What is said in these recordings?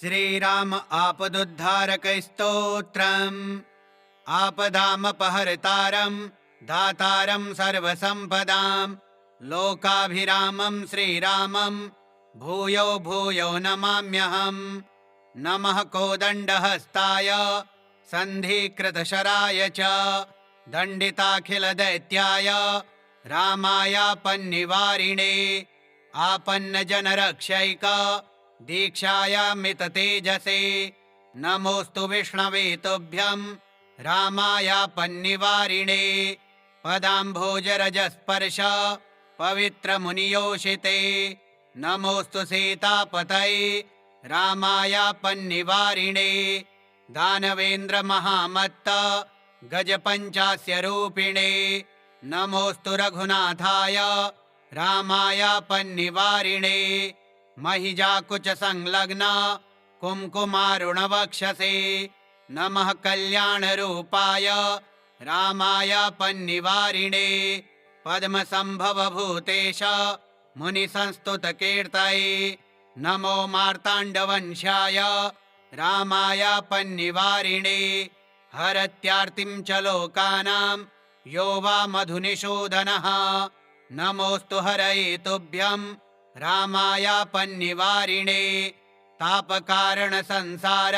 श्रीराम आपदुद्धारकस्तोत्रम्। आपदामपहर्तारं दातारं सर्वसम्पदां लोकाभिरामं श्रीरामं भूयो भूयो नमाम्यहम्। नमः कोदण्डहस्ताय सन्धिकृतशराय च दण्डिताखिलदैत्याय रामायापन्निवारिणे आपन्नजनरक्षैक दीक्षायामिततेजसे नमोऽस्तु विष्णवे तुभ्यं रामायापन्निवारिणे पदाम्भोजरजस्पर्श पवित्रमुनियोषिते नमोऽस्तु सीतापतये रामायापन्निवारिणे दानवेन्द्रमहामत्त गजपञ्चास्यरूपिणे नमोऽस्तु रघुनाथाय रामायापन्निवारिणे महिजाकुचसंलग्न कुङ्कुमारुणवक्षसे नमः कल्याणरूपाय रामायापन्निवारिणे पद्मसम्भवभूतेश मुनिसंस्तुतकीर्तये नमो मार्ताण्डवंशाय रामायापन्निवारिणे हरत्यार्तिं च लोकानां यो वा मधुनिषूदनः नमोऽस्तु हरये तुभ्यं रामायापन्निवारिणे तापकारणसंसार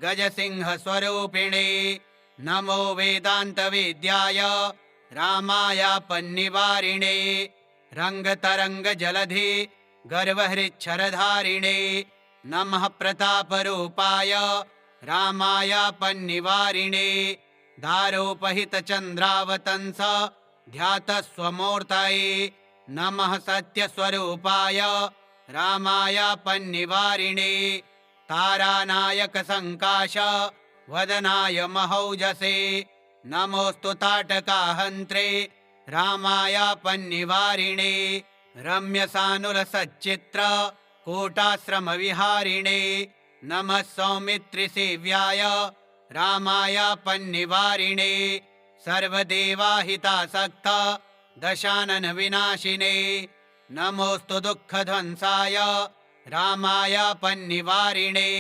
गजसिंहस्वरूपिणे नमो वेदान्तवेद्याय रामायापन्निवारिणे रङ्गतरङ्गजलधि गर्वहृच्छरधारिणे नमः प्रतापरूपाय रामायापन्निवारिणे दारोपहितचन्द्रावतंस ध्यातस्वमूर्तये नमः सत्यस्वरूपाय रामायापन्निवारिणे तारानायक संकाश वदनाय महौजसे नमोऽस्तु ताटकाहन्त्रे रामायापन्निवारिणे रम्यसानुरसच्चित्र कूटाश्रमविहारिणे नमः सौमित्रिसेव्याय रामायापन्निवारिणे सर्वदेवाहितासक्त दशानन विनाशिने नमोऽस्तु दुःखध्वंसाय रामायापन्निवारिणे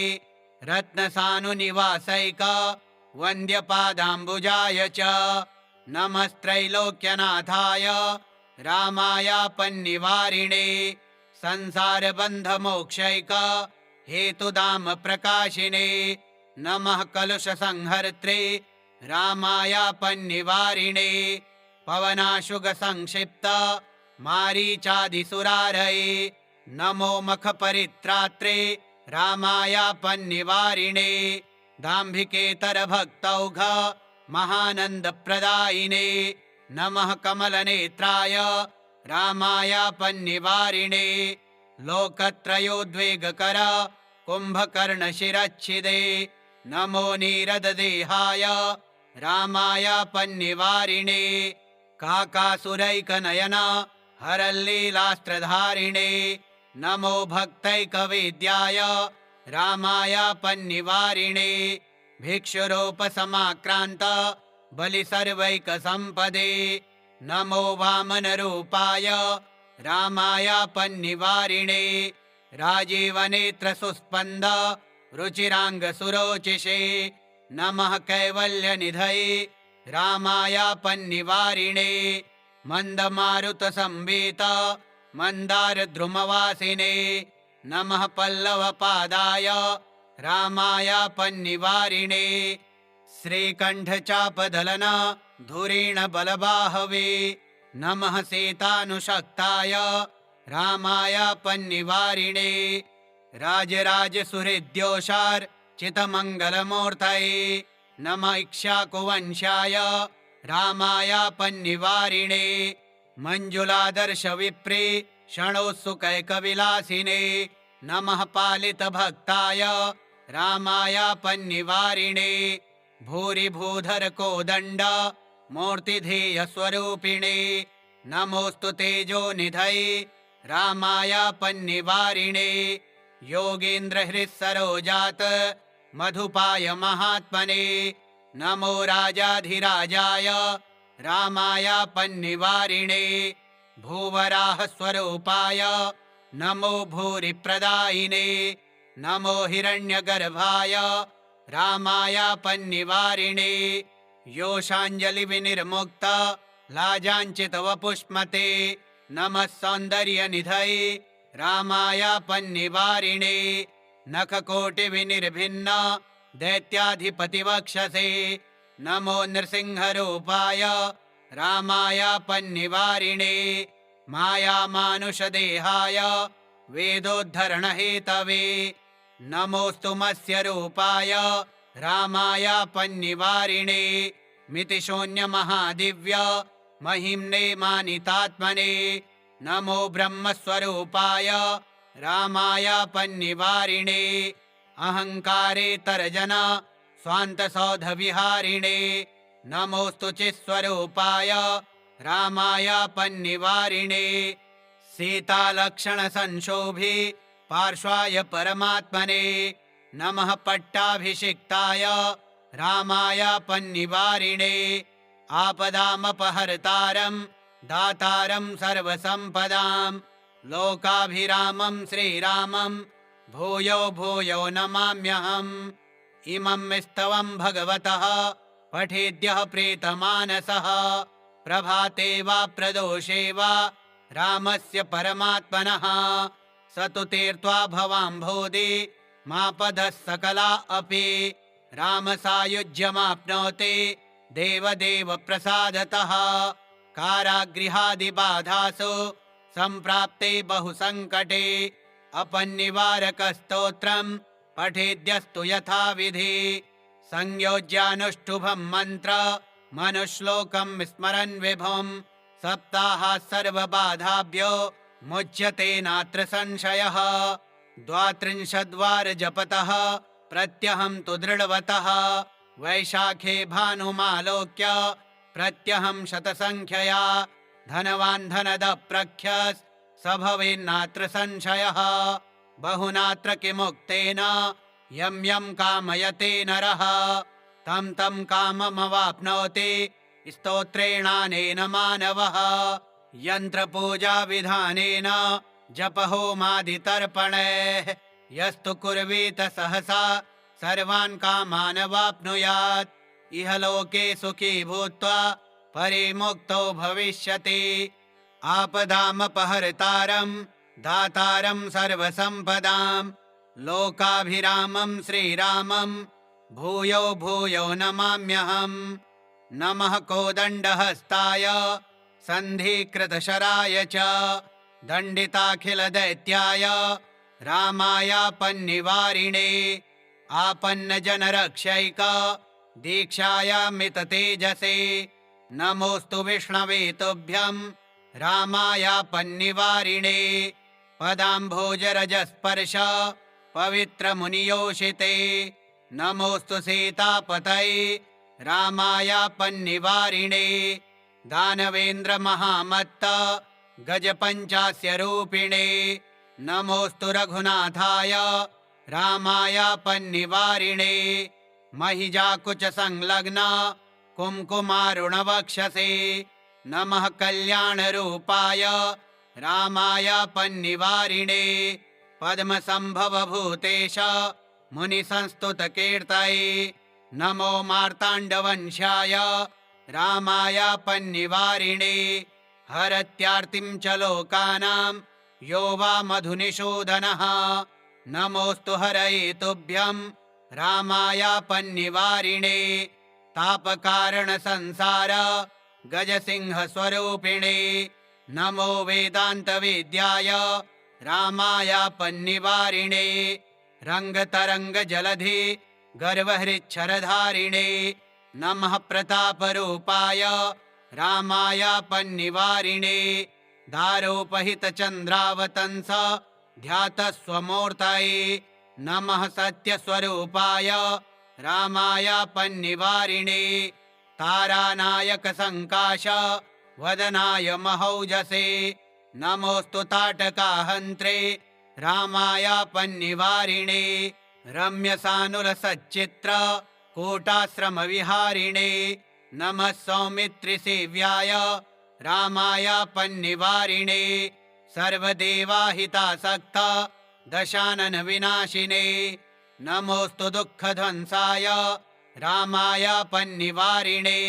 रत्नसानुनिवासैक वन्द्यपादाम्बुजाय च नमस्त्रैलोक्यनाथाय रामायापन्निवारिणे संसारबन्धमोक्षैक हेतुदाम प्रकाशिने नमः कलुषसंहर्त्रे रामायापन्निवारिणे पवनाशुगसंक्षिप्त मारीचादिसुरारये नमो मखपरित्रात्रे रामायापन्निवारिणे दाम्भिकेतरभक्तौघ महानन्दप्रदायिने नमः कमलनेत्राय रामायापन्निवारिणे लोकत्रयोद्वेगकर कुम्भकर्णशिरच्छिदे नमो नीरददेहाय रामायापन्निवारिणे काकासुरैकनयन हरल्लीलास्त्रधारिणे नमो भक्तैकवेद्याय रामायापन्निवारिणे भिक्षुरूपसमाक्रान्त बलिसर्वैकसम्पदे नमो वामनरूपाय रामायापन्निवारिणे राजीवनेत्रसुस्पन्द रुचिराङ्गसुरोचिषे नमः कैवल्यनिधये रामायापन्निवारिणे मन्दमारुतसंवीत मन्दारद्रुमवासिने नमः पल्लवपादाय रामायापन्निवारिणे श्रीकण्ठचापदलन धुरीणबलबाहवे नमः सीतानुशक्ताय रामायापन्निवारिणे राजराजसुहृद्योषार्चितमङ्गलमूर्तये नमः इक्ष्वाकुवंशाय रामायापन्निवारिणे मञ्जुलादर्शविप्रे क्षणोत्सुकैकविलासिने नमः पालितभक्ताय रामायापन्निवारिणे भूरिभूधरकोदण्ड मूर्तिधेयस्वरूपिणे नमोऽस्तु तेजोनिधये रामायापन्निवारिणे योगीन्द्रहृत्सरोजात मधुपाय महात्मने नमो राजाधिराजाय रामायापन्निवारिणे भूवराहस्वरूपाय नमो भूरिप्रदायिने नमो हिरण्यगर्भाय रामायापन्निवारिणे योषाञ्जलिविनिर्मुक्त लाजाञ्चितवपुष्मते नमः सौन्दर्यनिधये रामायापन्निवारिणे नखकोटिविनिर्भिन्न दैत्याधिपतिवक्षसे नमो नृसिंहरूपाय रामायापन्निवारिणे मायामानुषदेहाय वेदोद्धरणहेतवे नमोऽस्तु मत्स्यरूपाय रामायापन्निवारिणे मितिशून्यमहादिव्य महिम्ने मानितात्मने नमो ब्रह्मस्वरूपाय रामायापन्निवारिणे अहङ्कारेतर्जन स्वान्तसौधविहारिणे नमोऽस्तु चित्स्वरूपाय रामायापन्निवारिणे सीतालक्षणसंशोभि पार्श्वाय परमात्मने नमः पट्टाभिषिक्ताय रामायापन्निवारिणे आपदामपहर्तारं दातारं सर्वसम्पदां लोकाभिरामं श्रीरामं भूयो भूयो नमाम्यहम् इमं स्तवं भगवतः पठेद्यः प्रीतमानसः प्रभाते वा प्रदोषे वा रामस्य परमात्मनः स तु तीर्त्वा भवाम्भोधि मापदः सकला अपि रामसायुज्यमाप्नोति देवदेव प्रसादतः कारागृहादिबाधासु सम्प्राप्ते बहुसङ्कटे अपन्निवारकस्तोत्रं पठेद्यस्तु यथाविधि संयोज्यानुष्टुभं मन्त्र मनुश्लोकं स्मरन् विभुं सप्ताहात् सर्वबाधाभ्यो मुच्यते नात्र संशयः 32 वार जपतः प्रत्यहं तु दृढवतः वैशाखे भानुमालोक्य प्रत्यहं शतसंख्यया धनवान् धनदः प्रख्यः स भवेन्नात्र संशयः बहुनात्र किमुक्तेन यं यं कामयते नरः तं तं काममवाप्नोति स्तोत्रेणानेन मानवः यन्त्रपूजाविधानेन जपहोमादितर्पणैः यस्तु कुर्वीत सहसा सर्वान् कामान् वाप्नुयात् इह लोके सुखी भूत्वा परे मुक्तो भविष्यति आपदामपहर्तारं दातारं सर्वसम्पदां लोकाभिरामं श्रीरामं भूयो भूयो नमाम्यहम् नमः कोदण्डहस्ताय सन्धिकृतशराय च दण्डिताखिलदैत्याय रामायापन्निवारिणे आपन्नजनरक्षैक दीक्षायामिततेजसे नमोऽस्तु विष्णवे तुभ्यं रामायापन्निवारिणे पदाम्भोजरजस्पर्श पवित्रमुनियोषिते नमोऽस्तु सीतापतये रामायापन्निवारिणे दानवेन्द्रमहामत्त गजपञ्चास्यरूपिणे नमोऽस्तु रघुनाथाय रामायापन्निवारिणे महिजाकुचसंलग्न कुङ्कुमारुणवक्षसे नमः कल्याणरूपाय रामायापन्निवारिणे पद्मसम्भवभूतेश मुनिसंस्तुतकीर्तये नमो मार्ताण्डवंशाय रामायापन्निवारिणे हरत्यार्तिं च लोकानां यो वा मधुनिषूदनः नमोऽस्तु हरये तुभ्यं रामायापन्निवारिणे तापकारणसंसार गजसिंहस्वरूपिणे नमो वेदान्तवेद्याय रामायापन्निवारिणे रङ्गतरङ्गजलधि गर्वहृच्छरधारिणे नमः प्रतापरूपाय रामायापन्निवारिणे दारोपहितचन्द्रावतंस ध्यातस्वमूर्तये नमः सत्यस्वरूपाय रामायापन्निवारिणे तारानायकसङ्काश वदनाय महौजसे नमोऽस्तु ताटकाहन्त्रे रामायापन्निवारिणे रम्यसानुरसच्चित्र कूटाश्रमविहारिणे नमः सौमित्रिसेव्याय रामायापन्निवारिणे सर्वदेवाहितासक्त दशानन विनाशिने नमोऽस्तु दुःखध्वंसाय रामाय पन्निवारिणे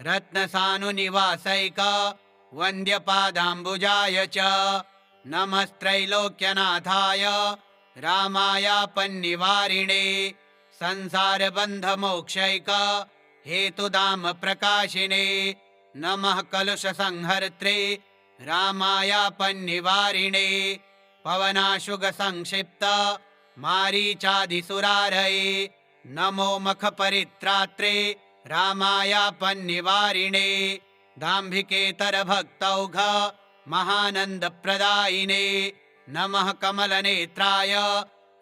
रत्नसानुनिवासैक वन्द्यपादाम्बुजाय च नमस्त्रैलोक्यनाथाय रामाय पन्निवारिणे संसारबन्धमोक्षैक हेतुदाम प्रकाशिने नमः कलुषसंहर्त्रे रामाय पन्निवारिणे पवनाशुगसंक्षिप्त मारीचादिसुरारये नमो मखपरित्रात्रे रामाय पन्निवारिणे दाम्भिकेतरभक्तौघ महानन्दप्रदायिने नमः कमलनेत्राय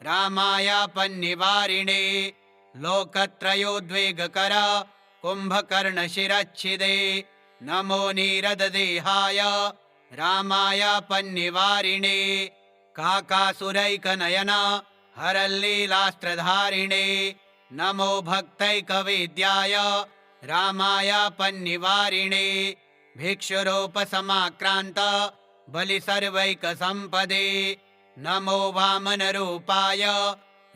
रामाय पन्निवारिणे लोकत्रयोद्वेगकर कुम्भकर्णशिरच्छिदे नमो नीरददेहाय रामाय पन्निवारिणे काकासुरैकनयन हरल्लीलास्त्रधारिणे नमो भक्तैकवेद्याय रामाय पन्निवारिणे भिक्षुरूपसमाक्रान्त बलिसर्वैकसम्पदे नमो वामनरूपाय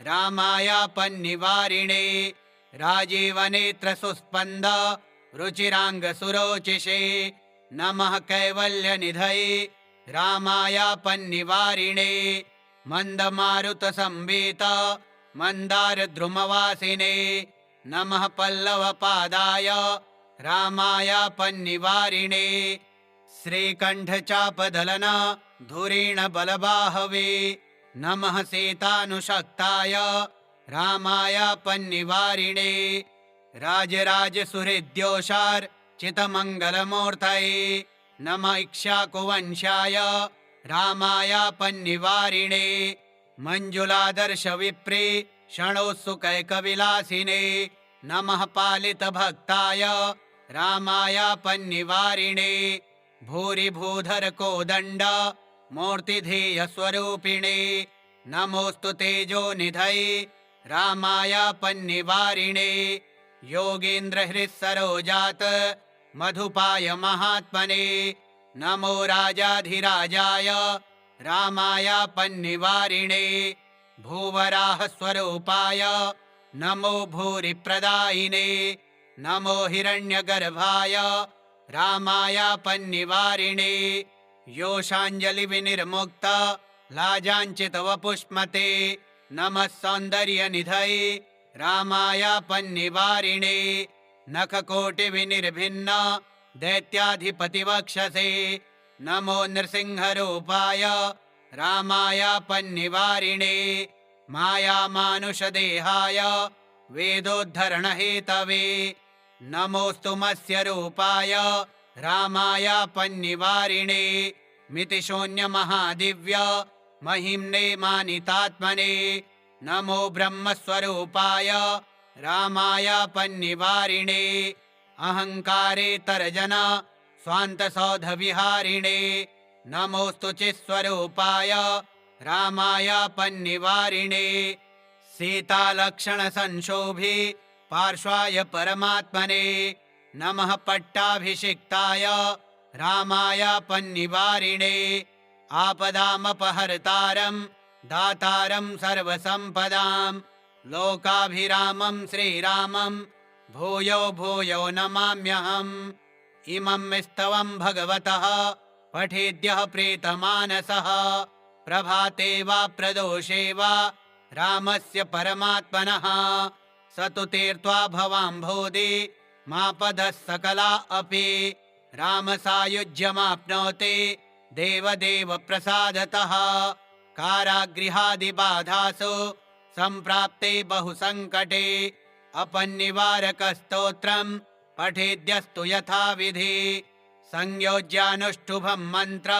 रामाय पन्निवारिणे राजीवनेत्रसुस्पन्द रुचिराङ्गसुरोचिषे नमः कैवल्यनिधये रामाय पन्निवारिणे मन्दमारुतसंवीत मन्दारद्रुमवासिने नमः पल्लवपादाय रामाय पन्निवारिणे श्रीकण्ठचापदलन धुरीणबलबाहवे नमः सीतानुशक्ताय रामाय पन्निवारिणे राजराजसुहृद्योषार्चितमङ्गलमूर्तये नमः इक्ष्वाकुवंशाय रामाय पन्निवारिणे मञ्जुलादर्शविप्रे क्षणोत्सुकैकविलासिने नमः पालितभक्ताय रामाय पन्निवारिणे भूरिभूधरकोदण्ड मूर्तिधेयस्वरूपिणे नमोऽस्तु तेजोनिधये रामाय पन्निवारिणे योगीन्द्रहृत्सरोजात मधुपाय महात्मने नमो राजाधिराजाय रामाय पन्निवारिणे भूवराहस्वरूपाय नमो भूरिप्रदायिने नमो हिरण्यगर्भाय रामाय पन्निवारिणे योषाञ्जलिविनिर्मुक्त लाजाञ्चितवपुष्मते नमः सौन्दर्यनिधये रामाय पन्निवारिणे नखकोटिविनिर्भिन्न दैत्याधिपतिवक्षसे नमो नृसिंहरूपाय रामाय पन्निवारिणे मायामानुषदेहाय वेदोद्धरणहेतवे नमोऽस्तु मत्स्यरूपाय रामाय पन्निवारिणे मितिशून्यमहादिव्य महिम्ने मानितात्मने नमो ब्रह्मस्वरूपाय रामाय पन्निवारिणे अहङ्कारेतरजन स्वान्तसौधविहारिणे नमोऽस्तु चित्स्वरूपाय रामाय पन्निवारिणे सीतालक्षणसंशोभि पार्श्वाय परमात्मने नमः पट्टाभिषिक्ताय रामाय पन्निवारिणे आपदामपहर्तारं दातारं सर्वसम्पदां लोकाभिरामं श्रीरामं भूयो भूयो नमाम्यहम् इमं स्तवं भगवतः पठेद्यः प्रीतमानसः प्रभाते वा प्रदोषे वा रामस्य परमात्मनः स तु तीर्त्वा भवाम्भोधि मापदः सकला अपि रामसायुज्यमाप्नोति देवदेव प्रसादतः कारागृहादिबाधासु सम्प्राप्ते बहुसङ्कटे अपन्निवारकस्तोत्रं पठेद्यस्तु यथाविधि संयोज्यानुष्ठुभं मन्त्र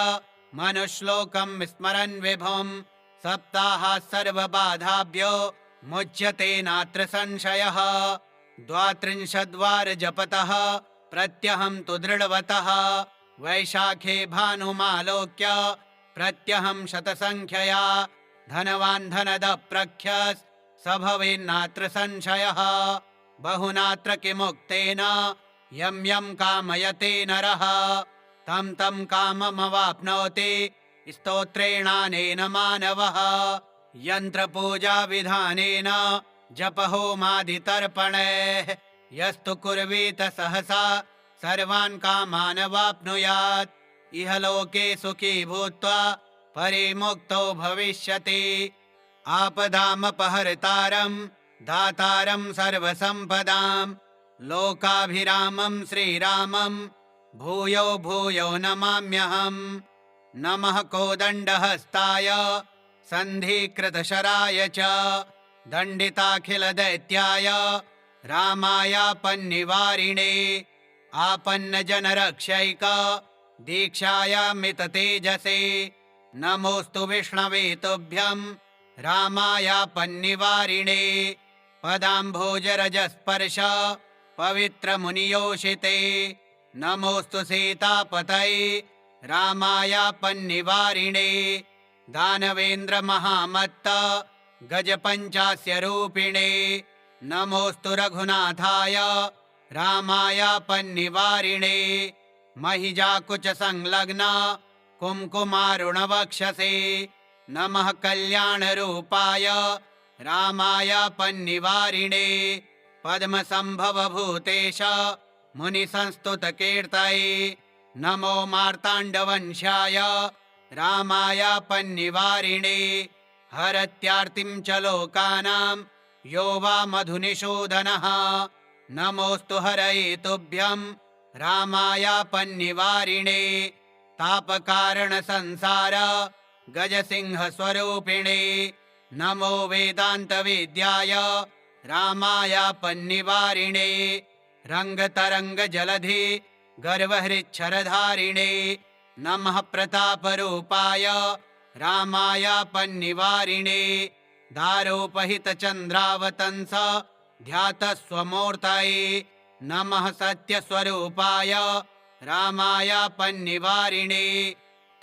मनुश्लोकं स्मरन् विभुं सप्ताहात् सर्वबाधाभ्यो मुच्यते नात्र संशयः 32 वार जपतः प्रत्यहं तु दृढवतः वैशाखे भानुमालोक्य प्रत्यहं शतसंख्यया धनवान् धनदः प्रख्यः स भवेन्नात्र संशयः बहुनात्र किमुक्तेन यं यं कामयते नरः तं तं काममवाप्नोति स्तोत्रेणानेन मानवः यन्त्रपूजाविधानेन जपहोमादितर्पणैः यस्तु कुर्वीत सहसा सर्वान् कामान् वाप्नुयात् इह लोके सुखी भूत्वा परिमुक्तो भविष्यति आपदामपहर्तारं दातारं सर्वसम्पदां लोकाभिरामं श्रीरामं भूयो भूयो नमाम्यहम् नमः कोदण्डहस्ताय सन्धिकृतशराय च दण्डिताखिलदैत्याय रामायापन्निवारिणे आपन्नजनरक्षैक दीक्षायामिततेजसे नमोऽस्तु विष्णवे तुभ्यं रामायापन्निवारिणे पदाम्भोजरजस्पर्श पवित्रमुनियोषिते नमोऽस्तु सीतापतये रामायापन्निवारिणे दानवेन्द्रमहामत्त गजपञ्चास्यरूपिणे नमोऽस्तु रघुनाथाय रामायापन्निवारिणे महिजाकुचसंलग्न कुङ्कुमारुणवक्षसे नमः कल्याणरूपाय रामायापन्निवारिणे पद्मसम्भवभूतेश मुनिसंस्तुतकीर्तये नमो मार्ताण्डवंशाय रामायापन्निवारिणे हरत्यार्तिं च लोकानां यो वा मधुनिषूदनः नमोऽस्तु हरये तुभ्यं रामायापन्निवारिणे तापकारणसंसार गजसिंहस्वरूपिणे नमो वेदान्तवेद्याय रामायापन्निवारिणे रङ्गतरङ्गजलधि गर्वहृच्छरधारिणे नमः प्रतापरूपाय रामायापन्निवारिणे दारोपहितचन्द्रावतंस ध्यातस्वमूर्तये नमः सत्यस्वरूपाय रामायापन्निवारिणे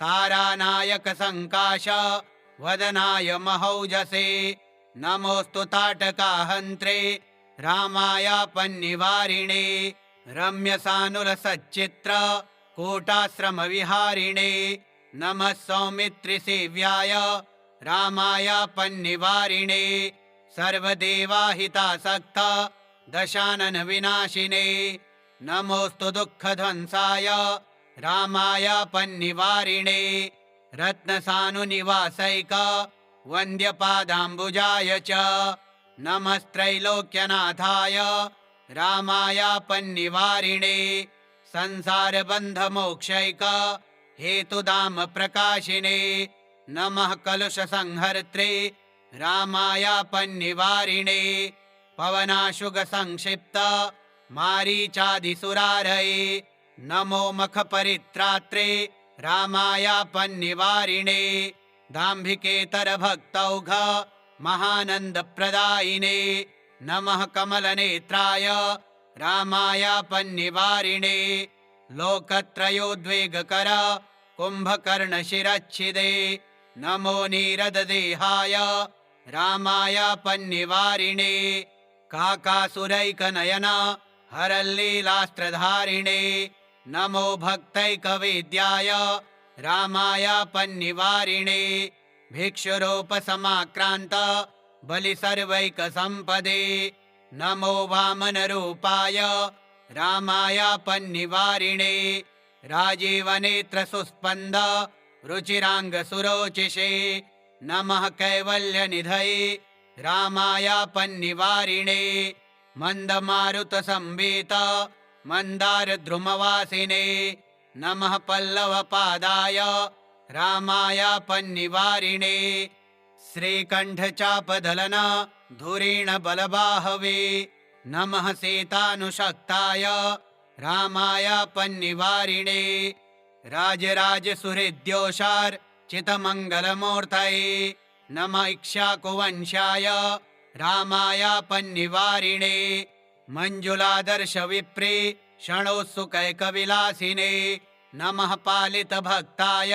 तारानायकसङ्काश वदनाय महौजसे नमोऽस्तु ताटकाहन्त्रे रामायापन्निवारिणे रम्यसानुरसच्चित्र कूटाश्रमविहारिणे नमः सौमित्रिसेव्याय रामायापन्निवारिणे सर्वदेवाहितासक्त दशाननविनाशिने नमोऽस्तु दुःखध्वंसाय रामायापन्निवारिणे रत्नसानुनिवासैक वन्द्यपादाम्बुजाय च नमस्त्रैलोक्यनाथाय रामायापन्निवारिणे संसारबन्धमोक्षैक हेतुदाम प्रकाशिने नमः कलुषसंहर्त्रे रामायापन्निवारिणे पवनाशुगसंक्षिप्त मारीचादिसुरारये नमो मखपरित्रात्रे रामायापन्निवारिणे दाम्भिकेतरभक्तौघ महानन्दप्रदायिने नमः कमलनेत्राय रामायापन्निवारिणे लोकत्रयोद्वेगकर कुम्भकर्णशिरच्छिदे नमो नीरददेहाय रामायापन्निवारिणे काकासुरैकनयन हरल्लीलास्त्रधारिणे नमो भक्तैकवेद्याय रामायापन्निवारिणे भिक्षुरूपसमाक्रान्त बलिसर्वैकसम्पदे नमो वामनरूपाय रामायापन्निवारिणे राजीवनेत्रसुस्पन्द रुचिराङ्गसुरोचिषे नमः कैवल्यनिधये रामायापन्निवारिणे मन्दमारुतसंवीत मन्दारद्रुमवासिने नमः पल्लवपादाय रामायापन्निवारिणे श्रीकण्ठचापदलन धुरीणबलबाहवे नमः सीतानुशक्ताय रामायापन्निवारिणे राजराजसुहृद्योषार्चितमङ्गलमूर्तये नमः इक्ष्वाकुवंशाय रामायापन्निवारिणे मञ्जुलादर्शविप्रे क्षणोत्सुकैकविलासिने नमः पालितभक्ताय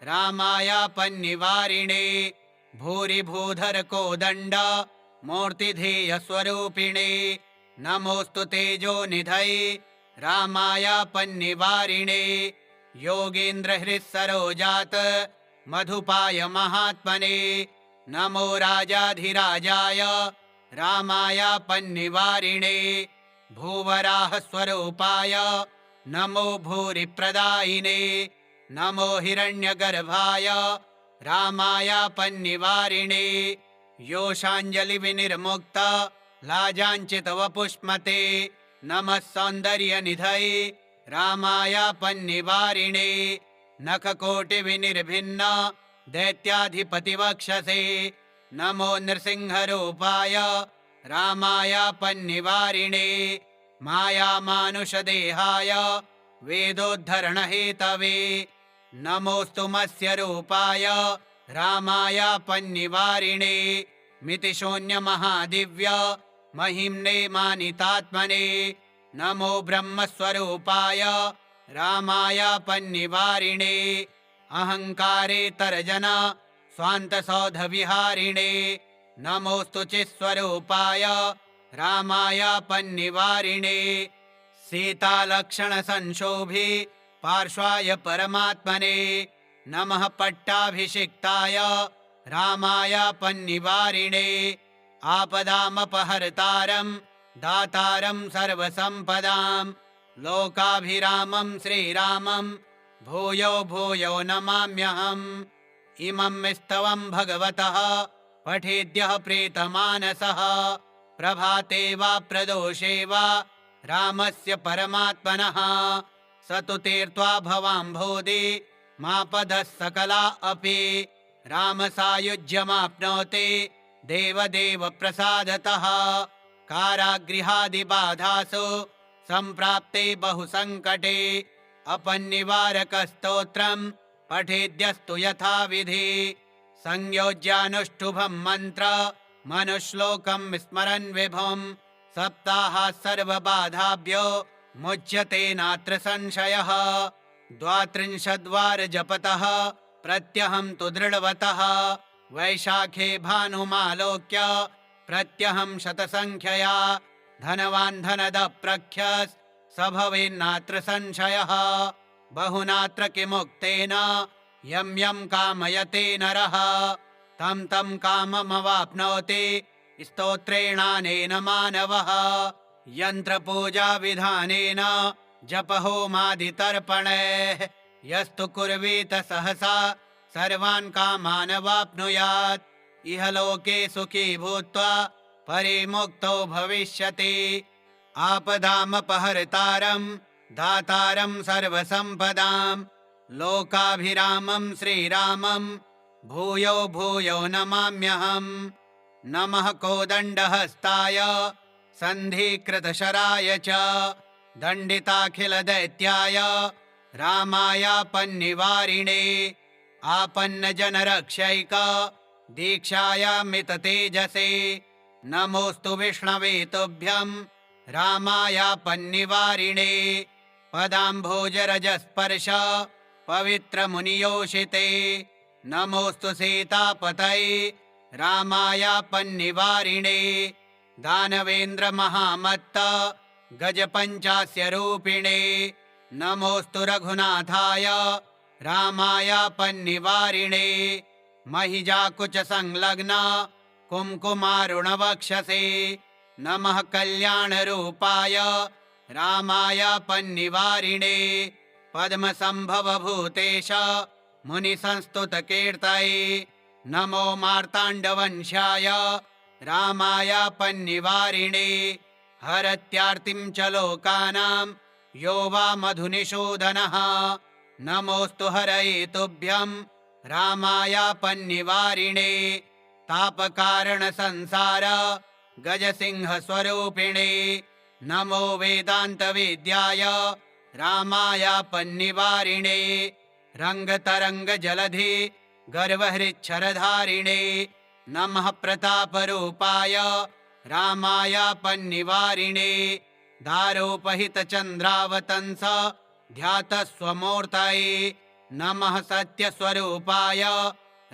रामायापन्निवारिणे भूरिभूधरकोदण्ड मूर्तिधेयस्वरूपिणे नमोऽस्तु तेजोनिधये रामायापन्निवारिणे योगीन्द्रहृत्सरोजात मधुपाय महात्मने नमो राजाधिराजाय रामायापन्निवारिणे भूवराहस्वरूपाय नमो भूरिप्रदायिने नमो हिरण्यगर्भाय रामायापन्निवारिणे योषाञ्जलिविनिर्मुक्त लाजाञ्चितवपुष्मते नमः सौन्दर्यनिधये रामायापन्निवारिणे नखकोटिविनिर्भिन्न दैत्याधिपतिवक्षसे नमो नृसिंहरूपाय रामायापन्निवारिणे मायामानुषदेहाय वेदोद्धरणहेतवे नमोऽस्तु मत्स्यरूपाय रामायापन्निवारिणे मितिशून्यमहादिव्य महिम्ने मानितात्मने नमो ब्रह्मस्वरूपाय रामायापन्निवारिणे अहङ्कारेतर्जन स्वान्तसौधविहारिणे नमोऽस्तु चित्स्वरूपाय रामायापन्निवारिणे सीतालक्षणसंशोभि पार्श्वाय परमात्मने नमः पट्टाभिषिक्ताय रामायापन्निवारिणे आपदामपहर्तारं दातारं सर्वसम्पदां लोकाभिरामं श्रीरामं भूयो भूयो नमाम्यहम् इमं स्तवं भगवतः पठेद्यः प्रीतमानसः प्रभाते वा प्रदोषे वा रामस्य परमात्मनः स तु तीर्त्वा भवाम्भोधि मापदः सकला अपि रामसायुज्यमाप्नोति देवदेव प्रसादतः कारागृहादिबाधासु सम्प्राप्ते बहुसङ्कटे अपन्निवारकस्तोत्रं पठेद्यस्तु यथाविधि संयोज्यानुष्टुभं मन्त्र मनुश्लोकं स्मरन् विभुं सप्ताहात् सर्वबाधाभ्यो मुच्यते नात्र संशयः 32 वार जपतः प्रत्यहं तु दृढवतः वैशाखे भानुमालोक्य प्रत्यहं शतसंख्यया धनवान् धनदः प्रख्यस् स भवेन्नात्र संशयः बहुनात्र किमुक्तेन यं यं कामयते नरः तं तं काममवाप्नोति स्तोत्रेणानेन मानवः यन्त्रपूजा विधानेन जपहोमादितर्पणैः यस्तु कुर्वीत सहसा सर्वान् कामान् वाप्नुयात् इह लोके सुखी भूत्वा परे मुक्तो भविष्यति आपदामपहर्तारं दातारं सर्वसम्पदां लोकाभिरामं श्रीरामं भूयो भूयो नमाम्यहम् नमः कोदण्डहस्ताय सन्धिकृतशराय च दण्डिताखिलदैत्याय रामायापन्निवारिणे आपन्नजनरक्षैक दीक्षायामिततेजसे नमोऽस्तु विष्णवे तुभ्यं रामायापन्निवारिणे पदाम्भोजरजस्पर्श पवित्रमुनियोषिते नमोऽस्तु सीतापतये रामायापन्निवारिणे दानवेन्द्रमहामत्त गजपञ्चास्यरूपिणे नमोऽस्तु रघुनाथाय रामायापन्निवारिणे महिजाकुचसंलग्न कुङ्कुमारुणवक्षसे नमः कल्याणरूपाय रामायापन्निवारिणे पद्मसम्भवभूतेश मुनिसंस्तुतकीर्तये नमो मार्ताण्डवंशाय रामायापन्निवारिणे हरत्यार्तिं च लोकानां यो वा मधुनिषूदनः नमोऽस्तु हरये तुभ्यं रामायापन्निवारिणे तापकारणसंसार गजसिंहस्वरूपिणे नमो वेदान्तवेद्याय रामायापन्निवारिणे रङ्गतरङ्गजलधि गर्वहृच्छरधारिणे नमः प्रतापरूपाय रामायापन्निवारिणे दारोपहितचन्द्रावतंस ध्यातस्वमूर्तये नमः सत्यस्वरूपाय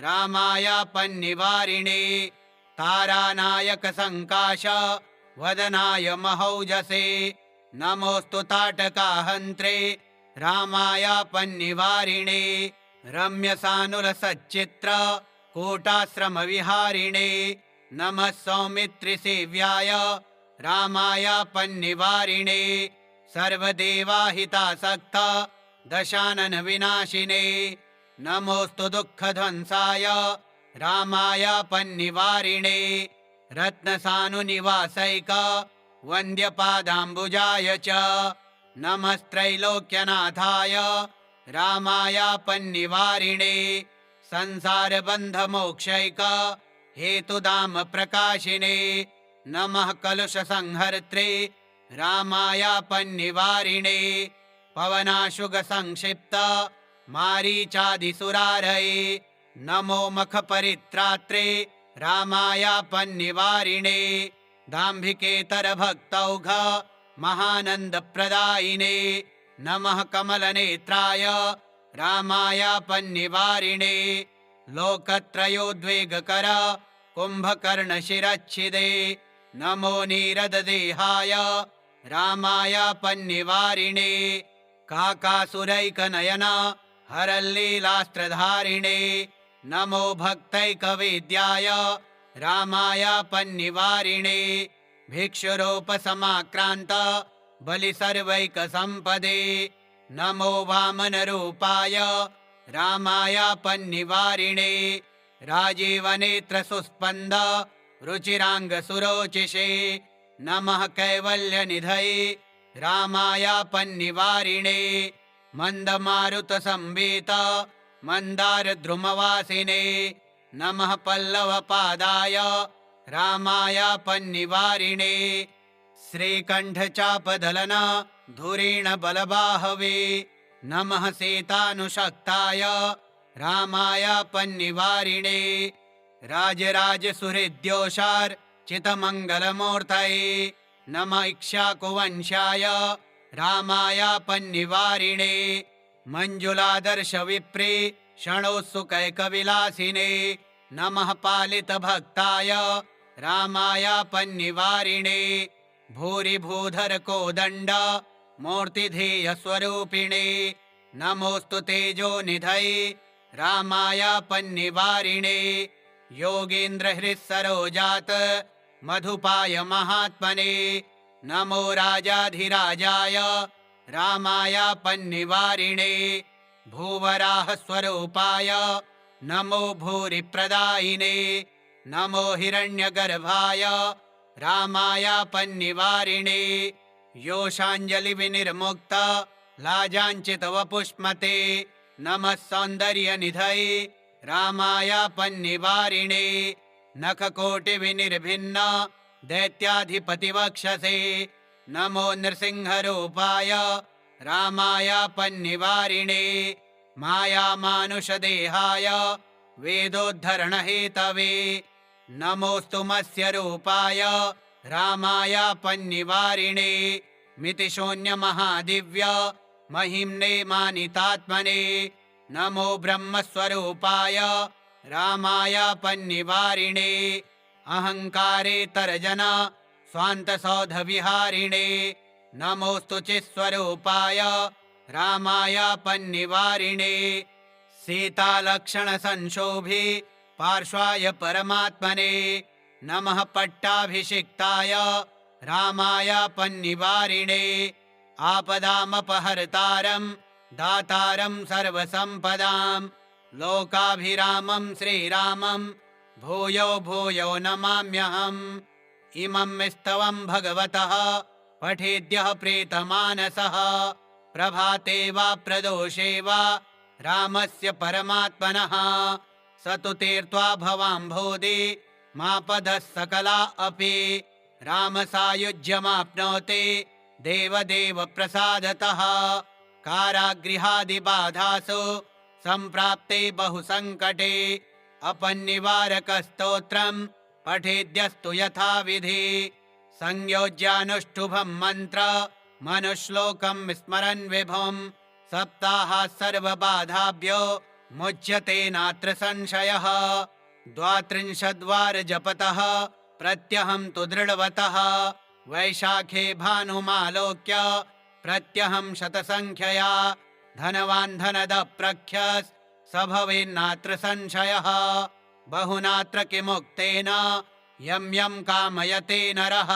रामायापन्निवारिणे तारानायकसङ्काश वदनाय महौजसे नमोऽस्तु ताटकाहन्त्रे रामायापन्निवारिणे रम्यसानुरसच्चित्र कूटाश्रमविहारिणे नमः सौमित्रिसेव्याय रामायापन्निवारिणे सर्वदेवाहितासक्त दशाननविनाशिने नमोऽस्तु दुःखध्वंसाय रामायापन्निवारिणे रत्नसानुनिवासैक वन्द्यपादाम्बुजाय च नमस्त्रैलोक्यनाथाय रामायापन्निवारिणे संसारबन्धमोक्षैक हेतुदाम प्रकाशिने नमः कलुषसंहर्त्रे रामायापन्निवारिणे पवनाशुगसंक्षिप्त मारीचादिसुरारये नमो मखपरित्रात्रे रामायापन्निवारिणे दाम्भिकेतरभक्तौघ महानन्दप्रदायिने नमः कमलनेत्राय रामायापन्निवारिणे लोकत्रयोद्वेगकर कुम्भकर्णशिरच्छिदे नमो नीरददेहाय रामायापन्निवारिणे काकासुरैकनयन हरल्लीलास्त्रधारिणे नमो भक्तैकवेद्याय रामायापन्निवारिणे भिक्षुरूपसमाक्रान्त बलिसर्वैकसम्पदे नमो वामनरूपाय रामायापन्निवारिणे राजीवनेत्रसुस्पन्द रुचिराङ्गसुरोचिषे नमः कैवल्यनिधये रामायापन्निवारिणे मन्दमारुतसंवेत मन्दारद्रुमवासिने नमः पल्लवपादाय रामायापन्निवारिणे श्रीकण्ठचापदलन धुरीण बलबाहवे नमः सीतानुशक्ताय रामायापन्निवारिणे राजराजसुहृद्योषार्चितमङ्गलमूर्तये नमः इक्ष्वाकुवंशाय रामायापन्निवारिणे मञ्जुलादर्शविप्रे क्षणोत्सुकैकविलासिने नमः पालितभक्ताय रामायापन्निवारिणे भूरिभूधरकोदण्ड मूर्तिधेयस्वरूपिणे नमोऽस्तु तेजोनिधये रामायापन्निवारिणे योगीन्द्रहृत्सरोजात मधुपाय महात्मने नमो राजाधिराजाय रामायापन्निवारिणे भूवराहस्वरूपाय नमो भूरिप्रदायिने नमो हिरण्यगर्भाय रामायापन्निवारिणे योषाञ्जलिविनिर्मुक्त लाजाञ्चितवपुष्मते नमः सौन्दर्यनिधये रामायापन्निवारिणे नखकोटिविनिर्भिन्न दैत्याधिपतिवक्षसे नमो नृसिंहरूपाय रामायापन्निवारिणे मायामानुषदेहाय वेदोद्धरणहेतवे नमोऽस्तु मत्स्यरूपाय रामायापन्निवारिणे मितिशून्यमहादिव्य महिम्ने मानितात्मने नमो ब्रह्मस्वरूपाय रामायापन्निवारिणे अहङ्कारेतरजन स्वान्तसौधविहारिणे नमोऽस्तु चित्स्वरूपाय रामायापन्निवारिणे सीतालक्षणसंशोभि पार्श्वाय परमात्मने नमः पट्टाभिषिक्ताय रामायापन्निवारिणे आपदामपहर्तारं दातारं सर्वसम्पदां लोकाभिरामं श्रीरामं भूयो भूयो नमाम्यहम् इमं स्तवं भगवतः पठेद्यः प्रीतमानसः प्रभाते वा प्रदोषे वा रामस्य परमात्मनः स तु तीर्त्वा भवाम्भोधि मापदः सकला अपि रामसायुज्यमाप्नोति देवदेव प्रसादतः कारागृहादिबाधासु सम्प्राप्ते बहुसङ्कटे अपन्निवारकस्तोत्रं पठेद्यस्तु यथाविधि संयोज्यानुष्टुभं मन्त्र मनुश्लोकं स्मरन् विभुं सप्ताहात् सर्वबाधाभ्यो मुच्यते नात्र संशयः 32 वार जपतः प्रत्यहं तु दृढवतः वैशाखे भानुमालोक्य प्रत्यहं शतसंख्यया धनवान् धनद प्रख्यस् स भवेन्नात्र संशयः। बहुनात्र किमुक्तेन यं यं कामयते नरः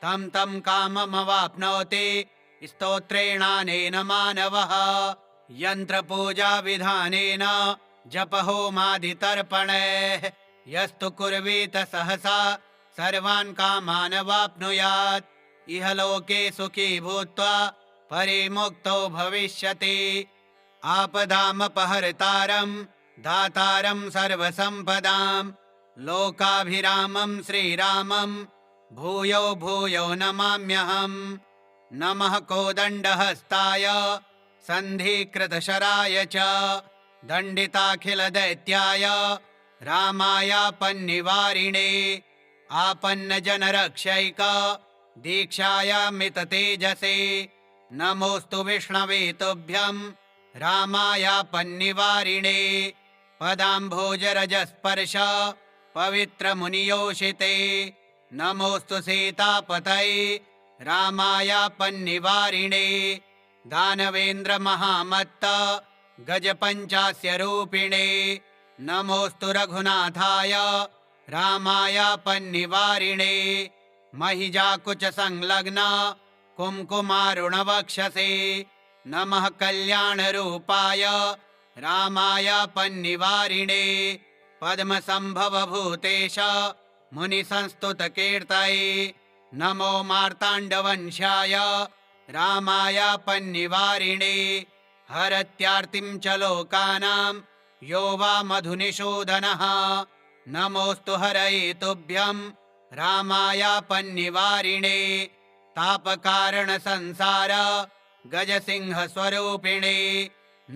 तं तं काममवाप्नोति स्तोत्रेणानेन मानवः। यन्त्रपूजाविधानेन जपहोमादितर्पणैः यस्तु कुर्वीत सहसा सर्वान् कामान् वाप्नुयात्। इह लोके सुखी भूत्वा परिमुक्तो भविष्यति। आपदामपहर्तारं दातारं सर्वसम्पदां लोकाभिरामं श्रीरामं भूयो भूयो नमाम्यहम्। नमः कोदण्डहस्ताय सन्धिकृतशराय च दण्डिताखिलदैत्याय रामायापन्निवारिणे आपन्नजनरक्षैक दीक्षायामिततेजसे नमोऽस्तु विष्णवे तुभ्यं रामायापन्निवारिणे पदाम्भोजरजस्पर्श पवित्रमुनियोषिते नमोऽस्तु सीतापतये रामायापन्निवारिणे दानवेन्द्रमहामत्त गजपञ्चास्यरूपिणे नमोऽस्तु रघुनाथाय रामायापन्निवारिणे महिजाकुचसंलग्न कुङ्कुमारुणवक्षसे नमः कल्याणरूपाय रामायापन्निवारिणे पद्मसम्भवभूतेश मुनिसंस्तुतकीर्तये नमो मार्ताण्डवंशाय रामायापन्निवारिणे हरत्यार्तिं च लोकानां यो वा मधुनिषूदनः नमोऽस्तु हरये तुभ्यं रामायापन्निवारिणे तापकारणसंसार गजसिंहस्वरूपिणे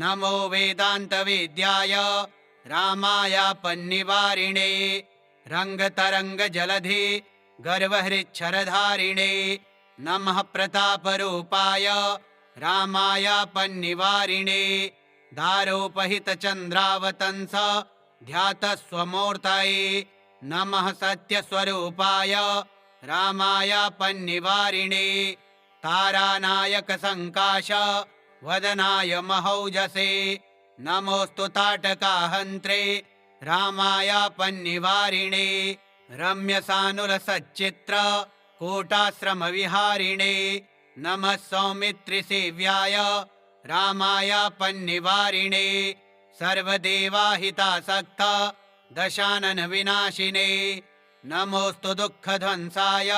नमो वेदान्तवेद्याय रामायापन्निवारिणे रङ्गतरङ्गजलधि गर्वहृच्छरधारिणे नमः प्रतापरूपाय रामायापन्निवारिणे दारोपहितचन्द्रावतंस ध्यातस्वमूर्तये नमः सत्यस्वरूपाय रामायापन्निवारिणे तारानायकसङ्काश वदनाय महौजसे नमोऽस्तु ताटकाहन्त्रे रामायापन्निवारिणे रम्यसानुरसच्चित्र कूटाश्रमविहारिणे नमः सौमित्रिसेव्याय रामायापन्निवारिणे सर्वदेवाहितासक्त दशाननविनाशिने नमोऽस्तु दुःखध्वंसाय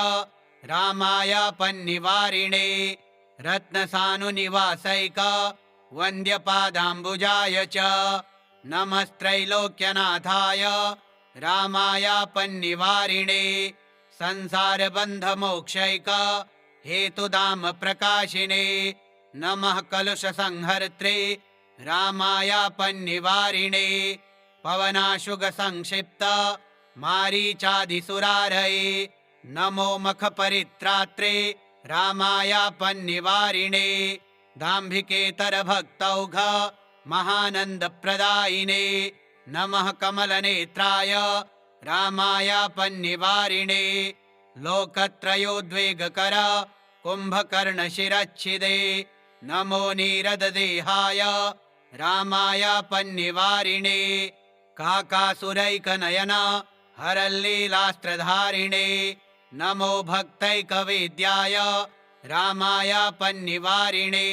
रामायापन्निवारिणे रत्नसानुनिवासैक वन्द्यपादाम्बुजाय च नमस्त्रैलोक्यनाथाय रामायापन्निवारिणे संसारबन्धमोक्षैक हेतुदाम प्रकाशिने नमः कलुषसंहर्त्रे रामायापन्निवारिणे पवनाशुगसंक्षिप्त मारीचादिसुरारये नमो मखपरित्रात्रे रामायापन्निवारिणे दाम्भिकेतरभक्तौघ महानन्दप्रदायिने नमः कमलनेत्राय रामायापन्निवारिणे लोकत्रयोद्वेगकर कुम्भकर्णशिरच्छिदे नमो नीरददेहाय रामायापन्निवारिणे काकासुरैकनयन हरल्लीलास्त्रधारिणे नमो भक्तैकवेद्याय रामायापन्निवारिणे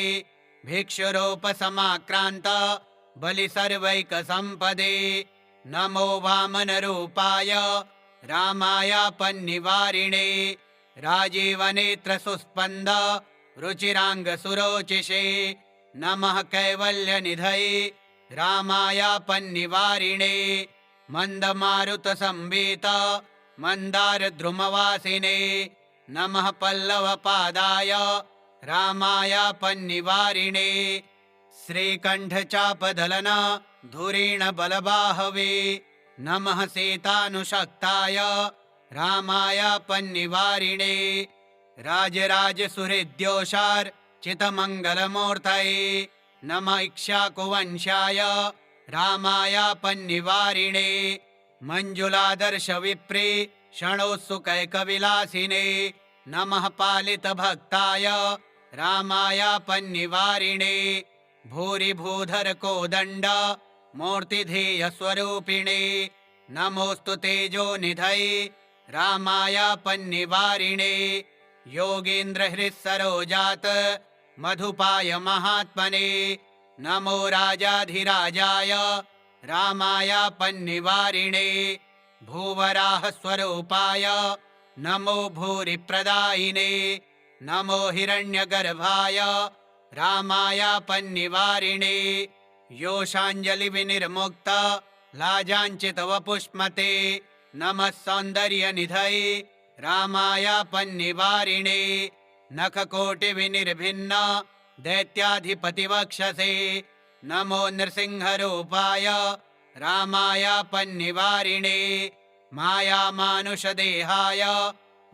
भिक्षुरूपसमाक्रान्त बलिसर्वैकसम्पदे नमो वामनरूपाय रामायापन्निवारिणे राजीवनेत्रसुस्पन्द रुचिराङ्गसुरोचिषे नमः कैवल्यनिधये रामायापन्निवारिणे मन्दमारुतसंवीत मन्दारद्रुमवासिने नमः पल्लवपादाय रामायापन्निवारिणे श्रीकण्ठचापदलन धुरीणबलबाहवे नमः सीतानुशक्ताय रामायापन्निवारिणे राजराजसुहृद्योषार्चितमङ्गलमूर्तये नमः इक्ष्वाकुवंशाय रामायापन्निवारिणे मञ्जुलादर्शविप्रे षणोत्सुकैकविलासिने नमः पालितभक्ताय रामायापन्निवारिणे भूरिभूधर कोदण्ड मूर्तिधेयस्वरूपिणे नमोऽस्तु तेजोनिधये रामाय पन्निवारिणे योगीन्द्रहृत्सरोजात मधुपाय महात्मने नमो राजाधिराजाय रामाय पन्निवारिणे भूवराहस्वरूपाय नमो भूरिप्रदायिने नमो हिरण्यगर्भाय रामाय पन्निवारिणे योषाञ्जलिविनिर्मुक्त लाजाञ्चितवपुष्मते नमः सौन्दर्यनिधये रामाय पन्निवारिणे नखकोटिविनिर्भिन्न दैत्याधिपतिवक्षसे नमो नृसिंहरूपाय रामाय पन्निवारिणे मायामानुषदेहाय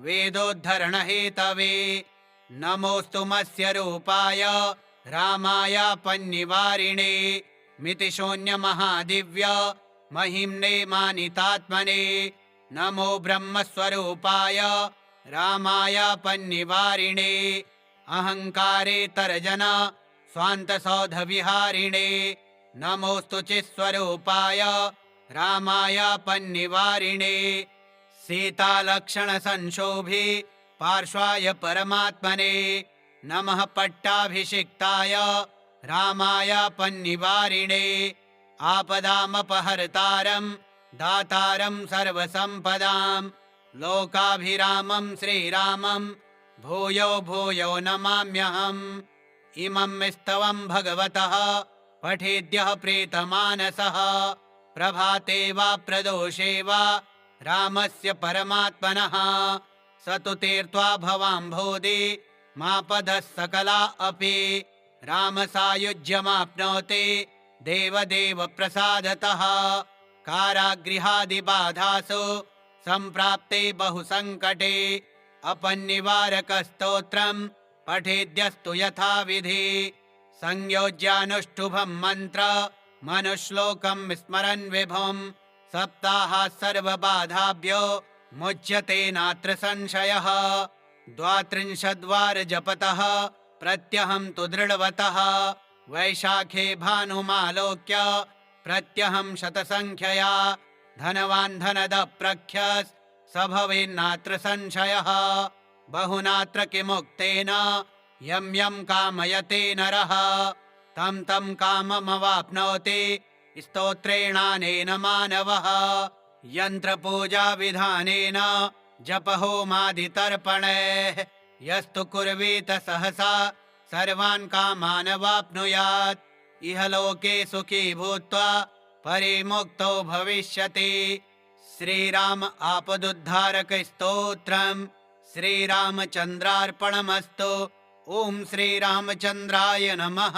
वेदोद्धरणहेतवे नमोऽस्तु मत्स्यरूपाय रामाय पन्निवारिणे मितिशून्यमहादिव्य महिम्ने मानितात्मने नमो ब्रह्मस्वरूपाय रामाय पन्निवारिणे अहङ्कारेतरजन स्वान्तसौधविहारिणे नमोऽस्तु चित्स्वरूपाय रामाय पन्निवारिणे सीतालक्षणसंशोभि पार्श्वाय परमात्मने नमः पट्टाभिषिक्ताय रामाय पन्निवारिणे आपदामपहर्तारं दातारं सर्वसम्पदां लोकाभिरामं श्रीरामं भूयो भूयो नमाम्यहम् इमं स्तवं भगवतः पठेद्यः प्रीतमानसः प्रभाते वा प्रदोषे वा रामस्य परमात्मनः स तु तीर्त्वा भवाम्भोधि मापदः सकला अपि रामसायुज्यमाप्नोति देवदेव प्रसादतः कारागृहादिबाधासु सम्प्राप्ते बहुसङ्कटे अपन्निवारकस्तोत्रं पठेद्यस्तु यथाविधि संयोज्यानुष्टुभं मन्त्र मनुश्लोकं स्मरन् विभुं सप्ताहात् सर्वबाधाभ्यो मुच्यते नात्र संशयः 32 वार जपतः प्रत्यहं तु दृढवतः वैशाखे भानुमालोक्य प्रत्यहं शतसंख्यया धनवान् धनदः प्रख्यस् स भवेन्नात्र संशयः बहुनात्र किमुक्तेन यं यं कामयते नरः तं तं काममवाप्नोति स्तोत्रेणानेन मानवः यन्त्रपूजा विधानेन जपहोमादितर्पणैः यस्तु कुर्वीत सहसा सर्वान् कामान् वाप्नुयात् इह लोके सुखी भूत्वा परिमुक्तो भविष्यति। श्रीराम आपदुद्धारक स्तोत्रम् श्रीरामचन्द्रार्पणमस्तु। ओम श्रीरामचन्द्राय नमः।